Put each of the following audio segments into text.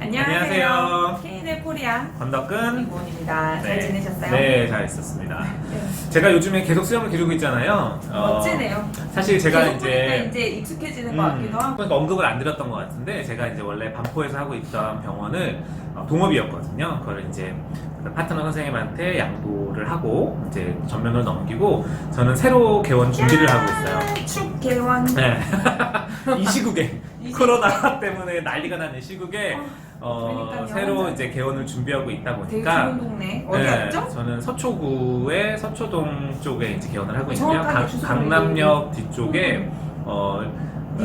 안녕하세요. K&L 코리아 권덕근 이고은입니다. 잘 네. 지내셨어요? 네, 잘 있었습니다. 네. 제가 요즘에 계속 수염을 기르고 있잖아요. 멋지네요. 사실 제가 계속 보니까 이제 익숙해지는 것 같기도 하고. 그러니까 언급을 안 드렸던 것 같은데 제가 이제 원래 반포에서 하고 있던 병원을 동업이었거든요. 그걸 이제 파트너 선생님한테 양도를 하고 이제 전면을 넘기고 저는 새로 개원 준비를 하고 있어요. 축 개원. 네. 이 시국에 코로나 때문에 난리가 나는 시국에 그러니까요. 새로 이제 개원을 준비하고 있다 되게 보니까 좋은 동네. 어디였죠? 네, 저는 서초구의 서초동 쪽에 이제 개원을 하고 있고요. 정확하게 주소를 강남역 뒤쪽에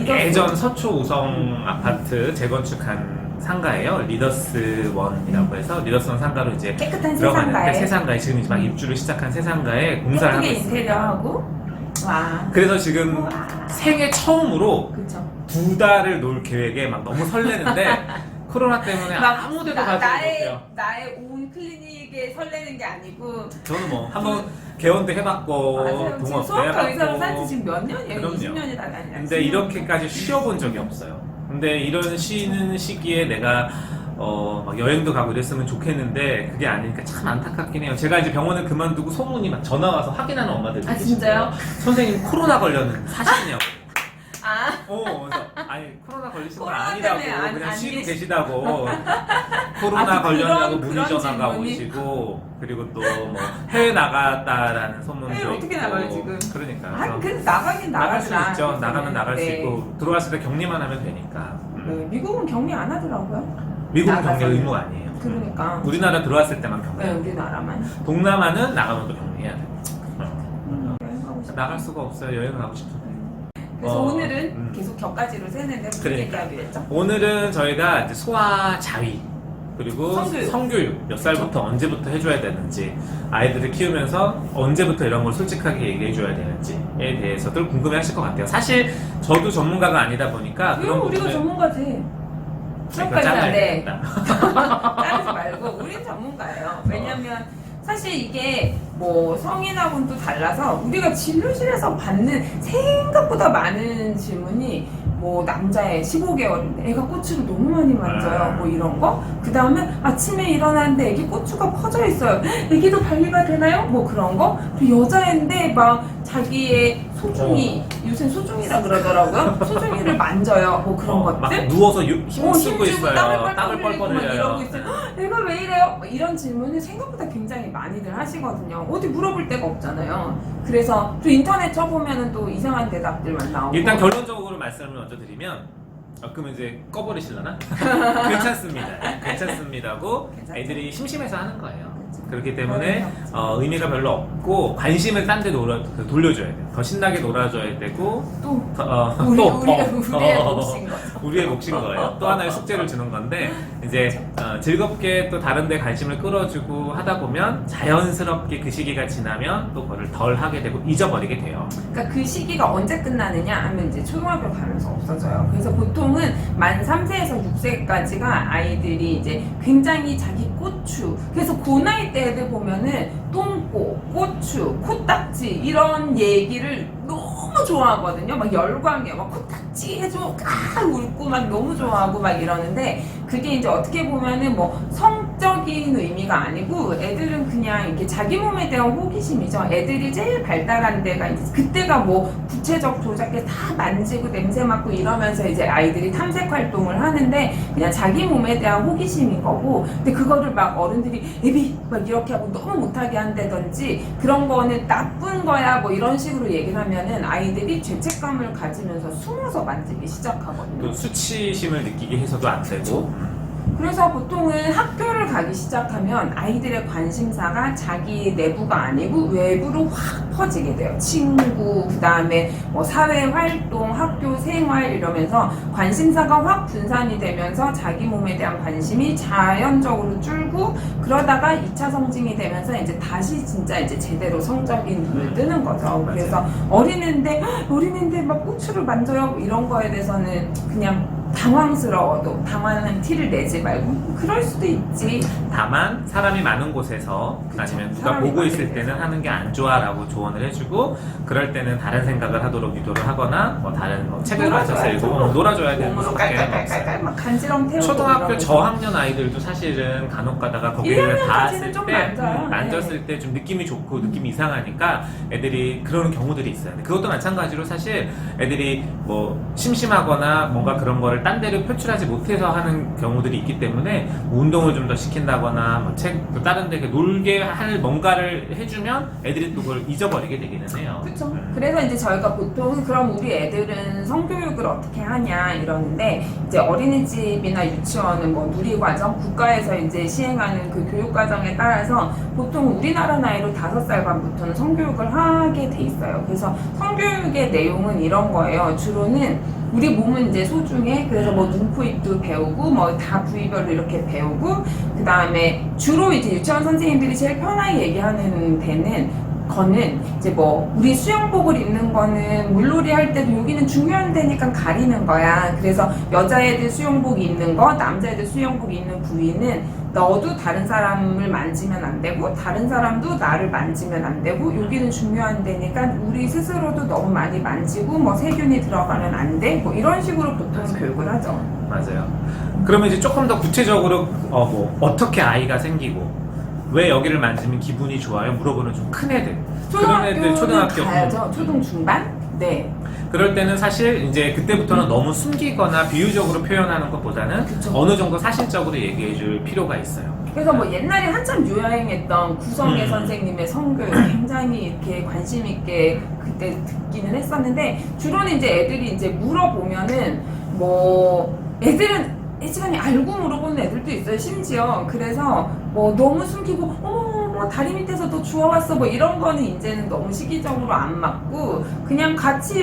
예전 서초 우성 아파트 재건축한 상가예요. 리더스 원이라고 해서 리더스 원 상가로 이제 깨끗한 들어가는데 세상가에 새 상가에 지금 이제 막 입주를 시작한 새 상가에 공사를 하고 예쁘게 있습니다. 인테리어하고. 와. 그래서 지금 생애 처음으로 그쵸. 2달을 놀 계획에 막 너무 설레는데 코로나 때문에 아무 데도 가지 못해요. 나의 온 클리닉에 설레는 게 아니고. 저는 뭐 한번 개원도 해봤고 맞아요. 지금 동업도 수학과 의사로 산지 해봤고 지금 몇 년이에요? 그럼요. 20년이 다 아니라. 근데 이렇게까지 쉬어본 적이 없어요. 근데 이런 쉬는 시기에 내가 막 여행도 가고 이랬으면 좋겠는데 그게 아니니까 참 안타깝긴 해요. 제가 이제 병원을 그만두고 소문이 막 전화 와서 확인하는 엄마들이 아, 진짜요? 선생님 코로나 걸렸는데 사실이냐고. 아. 그래서 아니 코로나 걸리신 건 코로나 아니라고 때문에 그냥 안 쉬고 계시- 계시다고 코로나 아, 걸렸냐고 그런 문의 전화가 질문이? 오시고 그리고 또 뭐 해외 나갔다라는 소문도 해외 어떻게 있고. 나가요, 지금? 그러니까 아, 근데 나가긴 나갈 수 나가더라. 있죠. 나가면 나갈 수 네. 있고 들어왔을 때 격리만 하면 되니까. 네, 미국은 격리 안 하더라고요. 미국은 나가서. 격리 의무 아니에요. 그러니까. 우리나라 들어왔을 때만 격리. 네, 우리나라만. 동남아는 나가면 또 격리해야 돼. 여행 가고 싶어. 나갈 수가 없어요. 여행 가고 싶은데. 그래서 오늘은 음. 계속 격가지로 세는데 무슨 그러니까. 얘기하기로 했죠? 오늘은 저희가 이제 소아 자위 그리고 성교육 몇 살부터 언제부터 해줘야 되는지 아이들을 키우면서 언제부터 이런 걸 솔직하게 얘기해줘야 되는지에 대해서들 궁금해하실 것 같아요. 사실 저도 전문가가 아니다 보니까 그런 그럼 우리가 부분을 전문가지. 그러니까 잘라야 자르지 말고 우린 전문가예요. 왜냐면 사실 이게 뭐 성인하고는 또 달라서 우리가 진료실에서 받는 생각보다 많은 질문이 뭐 남자애 15개월인데 애가 꼬추를 너무 많이 만져요. 뭐 이런 거. 그 다음에 아침에 일어났는데 애기 꼬추가 퍼져 있어요. 애기도 관리가 되나요? 뭐 그런 거. 그리고 여자애인데 막 자기의 소중이 요새 소중이라 그러더라고요. 소중이를 만져요. 뭐 그런 막 것들. 누워서 힘쓰고 있어요. 땀을 뻘뻘 흘리고 이러고 있어요. 애가 왜 이래요? 뭐 이런 질문을 생각보다 굉장히 많이들 하시거든요. 어디 물어볼 데가 없잖아요. 그래서 또 인터넷 쳐보면은 또 이상한 대답들만 나오고. 일단 결론적으로 말씀을 먼저 드리면 그러면 이제 꺼버리실라나? 괜찮습니다. 괜찮습니다고 괜찮죠. 애들이 심심해서 하는 거예요. 그렇기 그런 때문에 게 없죠. 의미가 별로 없고 관심을 딴 데 돌려줘야 돼요. 더 신나게 놀아줘야 되고 또 우리의 몫인 거죠. 우리의 몫인 거예요. 또 하나의 숙제를 주는 건데 이제 즐겁게 또 다른 데 관심을 끌어주고 하다 보면 자연스럽게 그 시기가 지나면 또 그거를 덜 하게 되고 잊어버리게 돼요. 그러니까 그 시기가 언제 끝나느냐 하면 이제 초등학교 가면서 없어져요. 그래서 보통은 만 3세에서 6세까지가 아이들이 이제 굉장히 자기 꼬추. 그래서 그 나이 때 애들 보면은 똥꼬, 꼬추, 코딱지 이런 얘기를 너무 좋아하거든요. 막 열광해요. 막 코딱지 해주면 까 울고 막 너무 좋아하고 막 이러는데 그게 이제 어떻게 보면은 뭐 성적인 의미가 아니고 애들은 그냥 이렇게 자기 몸에 대한 호기심이죠. 애들이 제일 발달한 데가 이제 그때가 뭐 구체적 조작에 다 만지고 냄새 맡고 이러면서 이제 아이들이 탐색 활동을 하는데 그냥 자기 몸에 대한 호기심인 거고 근데 그거를 막 어른들이 애비 막 이렇게 하고 너무 못하게 한다든지 그런 거는 나쁜 거야 뭐 이런 식으로 얘기를 하면은 아이들이 죄책감을 가지면서 숨어서 만지기 시작하거든요. 또 수치심을 느끼게 해서도 안 되고 그래서 보통은 학교를 가기 시작하면 아이들의 관심사가 자기 내부가 아니고 외부로 확 퍼지게 돼요. 친구, 그 다음에 뭐 사회활동, 학교 생활 이러면서 관심사가 확 분산이 되면서 자기 몸에 대한 관심이 자연적으로 줄고 그러다가 2차 성징이 되면서 이제 다시 진짜 이제 제대로 성적인 눈을 뜨는 거죠. 그래서 어린애인데 막 꼬추를 만져요 이런 거에 대해서는 그냥 당황스러워도 당황하는 티를 내지 말고 그럴 수도 있지. 다만 사람이 많은 곳에서 아니면 누가 사람이 보고 있을 많은 때는 데서. 하는 게 안 좋아라고 조언을 해주고 그럴 때는 다른 생각을 하도록 유도를 하거나 뭐 다른 뭐 책을 마셔서 읽고 놀아줘야 되는 몸으로 수밖에 깔깔깔깔 없어요. 막 간지럼 태우고 초등학교 이러면서. 저학년 아이들도 사실은 간혹 가다가 거기를 1학년까지는 닿았을 좀 때 맞아요. 만졌을 때 좀 느낌이 좋고 느낌이 이상하니까 애들이 그러는 경우들이 있어요. 근데 그것도 마찬가지로 사실 애들이 뭐 심심하거나 뭔가 그런 거를 딴 데로 표출하지 못해서 하는 경우들이 있기 때문에 뭐 운동을 좀 더 시킨다거나 뭐 책, 또 다른 데 놀게 할 뭔가를 해주면 애들이 또 그걸 잊어버리게 되기는 해요. 그렇죠. 그래서 이제 저희가 보통 그럼 우리 애들은 성교육을 어떻게 하냐 이러는데 이제 어린이집이나 유치원은 뭐 누리과정 국가에서 이제 시행하는 그 교육과정에 따라서 보통 우리나라 나이로 5살 반부터는 성교육을 하게 돼 있어요. 그래서 성교육의 내용은 이런 거예요. 주로는 우리 몸은 이제 소중해. 그래서 뭐 눈, 코, 입도 배우고 뭐 다 부위별로 이렇게 배우고 그 다음에 주로 이제 유치원 선생님들이 제일 편하게 얘기하는 데는 거는 이제 뭐 우리 수영복을 입는 거는 물놀이 할 때도 여기는 중요한 데니까 가리는 거야. 그래서 여자애들 수영복 입는 거, 남자애들 수영복 입는 부위는 너도 다른 사람을 만지면 안 되고 다른 사람도 나를 만지면 안 되고 여기는 중요한 데니까 우리 스스로도 너무 많이 만지고 뭐 세균이 들어가면 안 돼. 뭐 이런 식으로 보통 교육을 하죠. 맞아요. 그러면 이제 조금 더 구체적으로 뭐 어떻게 아이가 생기고 왜 여기를 만지면 기분이 좋아요? 물어보는 좀 큰 애들. 그런 애들 초등학교 가야죠. 초등 중반? 네. 그럴 때는 사실 이제 그때부터는 너무 숨기거나 비유적으로 표현하는 것보다는 그쵸. 어느 정도 사실적으로 얘기해 줄 필요가 있어요. 그래서 뭐 옛날에 한참 유행했던 구성애 선생님의 성교육 굉장히 이렇게 관심 있게 그때 듣기는 했었는데 주로는 이제 애들이 이제 물어보면은 뭐 애들은 시간이 알고 물어보는 애들도 있어요. 심지어 그래서 뭐 너무 숨기고 뭐 다리 밑에서 너 주워왔어 뭐 이런 거는 이제는 너무 시기적으로 안 맞고 그냥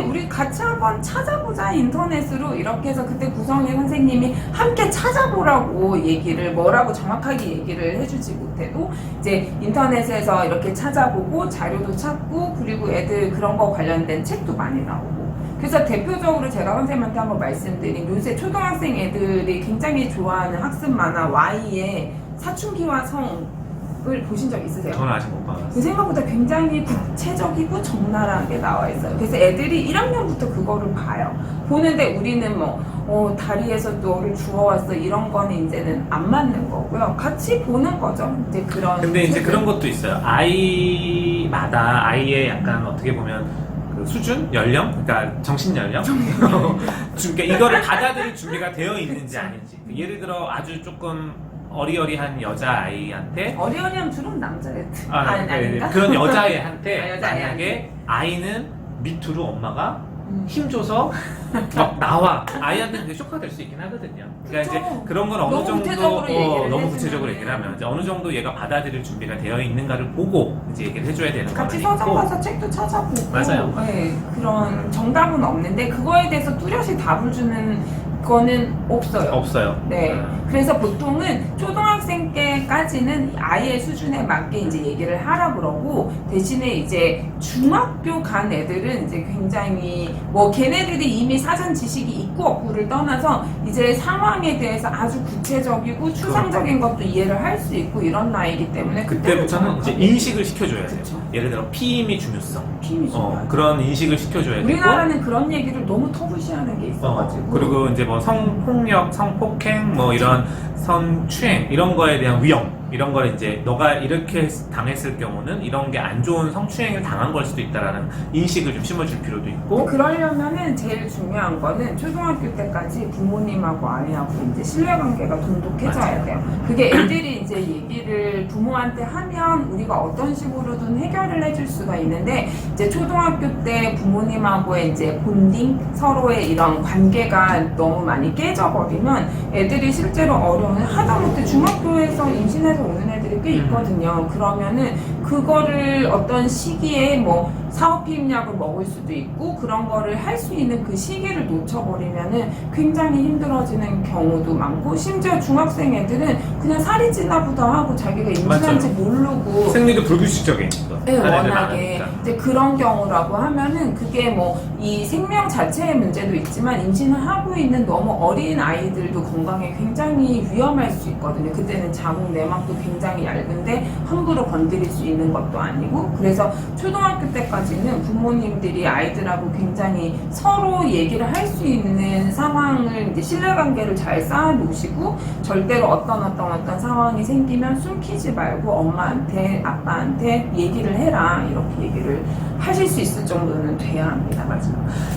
우리 같이 한번 찾아보자 인터넷으로 이렇게 해서 그때 구성애 선생님이 함께 찾아보라고 얘기를 뭐라고 정확하게 얘기를 해주지 못해도 이제 인터넷에서 이렇게 찾아보고 자료도 찾고 그리고 애들 그런 거 관련된 책도 많이 나오고 그래서 대표적으로 제가 선생님한테 한번 말씀드린 요새 초등학생 애들이 굉장히 좋아하는 학습 만화 Y의 사춘기와 성을 보신 적 있으세요? 저는 아직 못 봐봤어요. 그 생각보다 굉장히 구체적이고 적나라하게 나와 있어요. 그래서 애들이 1학년부터 그거를 봐요. 보는데 우리는 뭐 다리에서 너를 주워왔어 이런 거는 이제는 안 맞는 거고요. 같이 보는 거죠. 이제 그런. 근데 이제 책을. 그런 것도 있어요. 아이마다 아이의 약간 어떻게 보면 그 수준, 연령, 그러니까 정신 연령, 그러니까 이거를 받아들일 준비가 되어 있는지 아닌지. 예를 들어 아주 조금 어리어리한 여자 아이한테 어리어리하면 주로 남자애들. 아닌가? 그런 여자애한테 여자애한테. 만약에 아이는 밑으로 엄마가 힘줘서 막 나와 아이한테 되게 쇼크가 될 수 있긴 하거든요. 그러니까 그쵸. 이제 그런 건 어느 너무 정도 구체적으로 얘기를 너무 해주면은. 구체적으로 얘기를 하면 이제 어느 정도 얘가 받아들일 준비가 되어 있는가를 보고 이제 얘기를 해줘야 되는 같이 거는 서점 있고. 가서 책도 찾아보고. 맞아요. 네, 그런 정답은 없는데 그거에 대해서 뚜렷이 답을 주는 거는 없어요. 없어요. 네. 그래서 보통은 초등학생 때까지는 아이의 수준에 맞게 이제 얘기를 하라 그러고 대신에 이제 중학교 간 애들은 이제 굉장히 뭐 걔네들이 이미 사전 지식이 있고 없고를 떠나서 이제 상황에 대해서 아주 구체적이고 추상적인 것도 이해를 할 수 있고 이런 나이기 때문에 그때부터는 이제 인식을 시켜줘야 돼요. 그쵸. 예를 들어 피임의 중요성. 힘이 좋아요. 그런 인식을 시켜줘야 되고. 우리나라는 그런 얘기를 너무 터부시하는 게 있어가지고 그리고 이제 뭐 성폭력, 성폭행, 뭐 이런 성추행 이런 거에 대한 위험 이런 걸 이제 너가 이렇게 당했을 경우는 이런 게 안 좋은 성추행을 당한 걸 수도 있다라는 인식을 좀 심어줄 필요도 있고. 그러려면은 제일 중요한 거는 초등학교 때까지 부모님하고 아이하고 이제 신뢰관계가 돈독해져야 돼요. 그게 애들이 이제 얘기를 부모한테 하면 우리가 어떤 식으로든 해결을 해줄 수가 있는데 이제 초등학교 때 부모님하고의 이제 본딩 서로의 이런 관계가 너무 많이 깨져버리면 애들이 실제로 어려운 하다못해 중학교에서 임신해서 오는 애들이 꽤 있거든요. 그러면은 그거를 어떤 시기에 뭐 사업 피임약을 먹을 수도 있고 그런 거를 할 수 있는 그 시기를 놓쳐버리면은 굉장히 힘들어지는 경우도 많고 심지어 중학생 애들은 그냥 살이 찌나 보다 하고 자기가 임신한지 모르고 생리도 불규칙적인 네, 애들 워낙에 많으니까. 이제 그런 경우라고 하면은 그게 뭐 이 생명 자체의 문제도 있지만 임신을 하고 있는 너무 어린 아이들도 건강에 굉장히 위험할 수 있거든요. 그때는 자궁 내막도 굉장히 얇은데 함부로 건드릴 수 있는 것도 아니고 그래서 초등학교 때까지는 부모님들이 아이들하고 굉장히 서로 얘기를 할 수 있는 상황을 이제 신뢰관계를 잘 쌓아 놓으시고 절대로 어떤 상황이 생기면 숨기지 말고 엄마한테 아빠한테 얘기를 해라 이렇게 얘기를 하실 수 있을 정도는 돼야 합니다. 맞아요.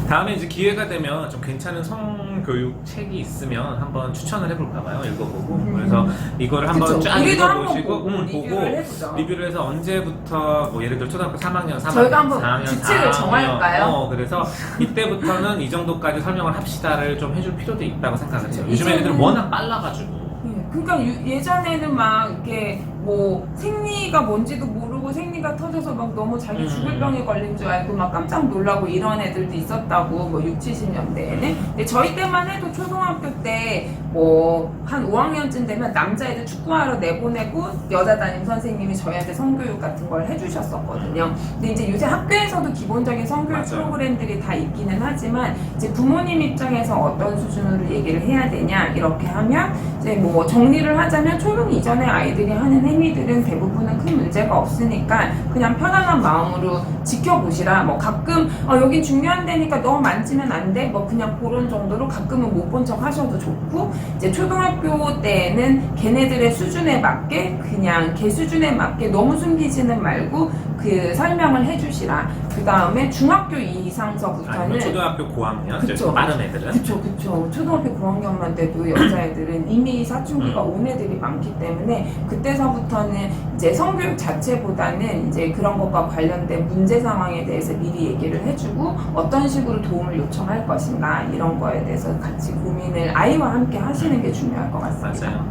다음에 이제 기회가 되면 좀 괜찮은 성교육 책이 있으면 한번 추천을 해볼까봐요. 읽어보고 그래서 이거를 한번 쫙 우리도 한번 읽어보시고 보고 리뷰를 해보죠. 리뷰를 해서 언제부터 뭐 예를 들어 초등학교 3학년, 4학년, 저희가 한번 4학년, 규칙을 4학년, 정할까요? 그래서 이때부터는 이 정도까지 설명을 합시다를 좀 해줄 필요도 있다고 생각을 해요. 그렇죠. 요즘 애들은 이제는- 워낙 빨라가지고. 그러니까 예전에는 막 이렇게 뭐 생리가 뭔지도 모르고 생리가 터져서 막 너무 자기 죽을 병에 걸린 줄 알고 막 깜짝 놀라고 이런 애들도 있었다고 뭐 6, 70년대에는 근데 저희 때만 해도 초등학교 때 뭐 한 5학년쯤 되면 남자애들 축구하러 내보내고 여자 담임 선생님이 저희한테 성교육 같은 걸 해주셨었거든요. 근데 이제 요새 학교에서도 기본적인 성교육 맞아요. 프로그램들이 다 있기는 하지만 이제 부모님 입장에서 어떤 수준으로 얘기를 해야 되냐 이렇게 하면 이제 뭐 정리를 하자면 초등 이전에 아이들이 하는 행위들은 대부분은 큰 문제가 없으니까 그냥 편안한 마음으로 지켜보시라. 뭐 가끔 여기 중요한 데니까 너 만지면 안 돼. 뭐 그냥 그런 정도로 가끔은 못 본 척 하셔도 좋고 이제 초등학교 때는 걔네들의 수준에 맞게 그냥 걔 수준에 맞게 너무 숨기지는 말고 그 설명을 해주시라. 그 다음에 중학교 이상서부터는 아니면 초등학교 고학년, 이제 그쵸. 좀 빠른 애들은. 그쵸. 초등학교 고학년만 돼도 여자애들은 이미 사춘기가 온 애들이 많기 때문에 그때서부터는 이제 성교육 자체보다는 이제 그런 것과 관련된 문제 상황에 대해서 미리 얘기를 해주고 어떤 식으로 도움을 요청할 것인가 이런 거에 대해서 같이 고민을 아이와 함께 하시는 게 중요할 것 같습니다. 맞아요.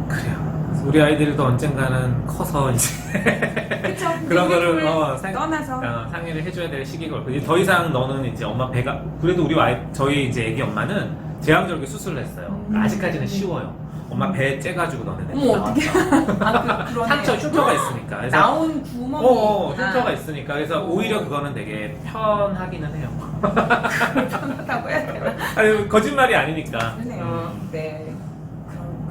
그래요. 우리 아이들도 언젠가는 커서 이제 그쵸? 그런 거를 떠나서 상의를 해줘야 될 시기가 올고 더 이상 너는 이제 엄마 배가 그래도 우리 저희 이제 애기 엄마는 제왕절개 수술을 했어요. 아직까지는 쉬워요. 엄마 배 째가지고 너네 어머 어떻게 그러네. 상처 흉터가 있으니까. 그래서 나온 구멍이 흉터가 있으니까 그래서 오히려 그거는 되게 편하기는 해요. 편하다고 해야 되나? 아니, 거짓말이 아니니까. 그러네요. 네.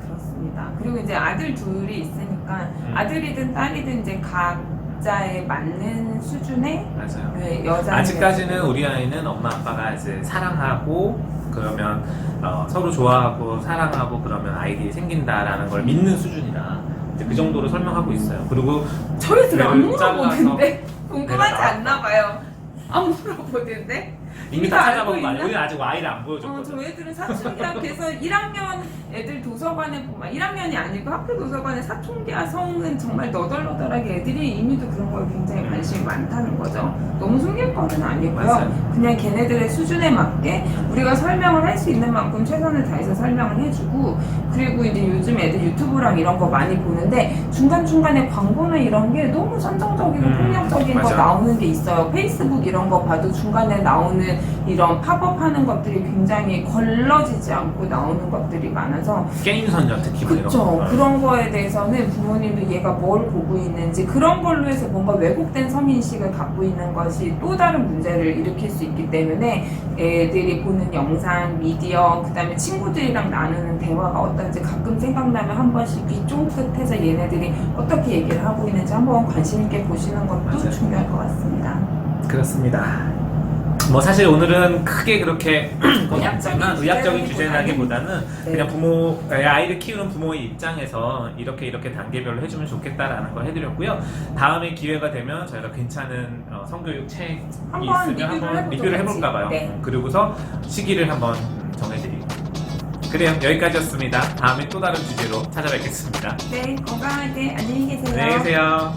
그렇습니다. 그리고 이제 아들 둘이 있으니까 아들이든 딸이든 이제 각자에 맞는 수준의 맞아요. 그 여자 아직까지는 우리 아이는 엄마 아빠가 이제 사랑하고 그러면 서로 좋아하고 사랑하고 그러면 아이들이 생긴다라는 걸 믿는 수준이라 이제 그 정도로 설명하고 있어요. 그리고 저희 들은 안 배를 잘라서 물어보는데 궁금하지 내가 않나 봐요. 안 물어보는데 이미 다 알고 찾아본 거 있나? 아니에요? 우리는 아직 아이를 안 보여줬거든. 저 애들은 사춘기야. 그래서 1학년 애들 도서관에 보면 1학년이 아니고 학교 도서관에 사춘기야 성은 정말 너덜너덜하게 애들이 이미도 그런 거에 굉장히 관심이 많다는 거죠. 너무 숨길 거는 아니고요. 맞아요. 그냥 걔네들의 수준에 맞게 우리가 설명을 할 수 있는 만큼 최선을 다해서 설명을 해주고 그리고 이제 요즘 애들 유튜브랑 이런 거 많이 보는데 중간중간에 광고나 이런 게 너무 선정적이고 폭력적인 거 맞아. 나오는 게 있어요. 페이스북 이런 거 봐도 중간에 나오는 이런 팝업 하는 것들이 굉장히 걸러지지 않고 나오는 것들이 많아서 게임 선전 특히 뭐 그쵸. 이런 거. 그런 거에 대해서는 부모님도 얘가 뭘 보고 있는지 그런 걸로 해서 뭔가 왜곡된 성인식을 갖고 있는 것이 또 다른 문제를 일으킬 수 있기 때문에 애들이 보는 영상, 미디어, 그 다음에 친구들이랑 나누는 대화가 어떤지 가끔 생각나면 한 번씩 귀 쫑긋해서 얘네들이 어떻게 얘기를 하고 있는지 한번 관심 있게 보시는 것도 맞아요. 중요할 것 같습니다. 그렇습니다. 뭐 사실 오늘은 크게 그렇게 의학적인 의학적인 주제라기보다는 네. 그냥 아이를 키우는 부모의 입장에서 이렇게 단계별로 해주면 좋겠다라는 걸 해드렸고요. 다음에 기회가 되면 저희가 괜찮은 성교육 책이 한번 있으면 한번 리뷰를 리뷰를 해보죠, 해볼까 봐요. 네. 그리고서 시기를 한번 정해드리고 그래요. 여기까지였습니다. 다음에 또 다른 주제로 찾아뵙겠습니다. 네, 건강하게 안녕히 계세요. 안녕히 계세요.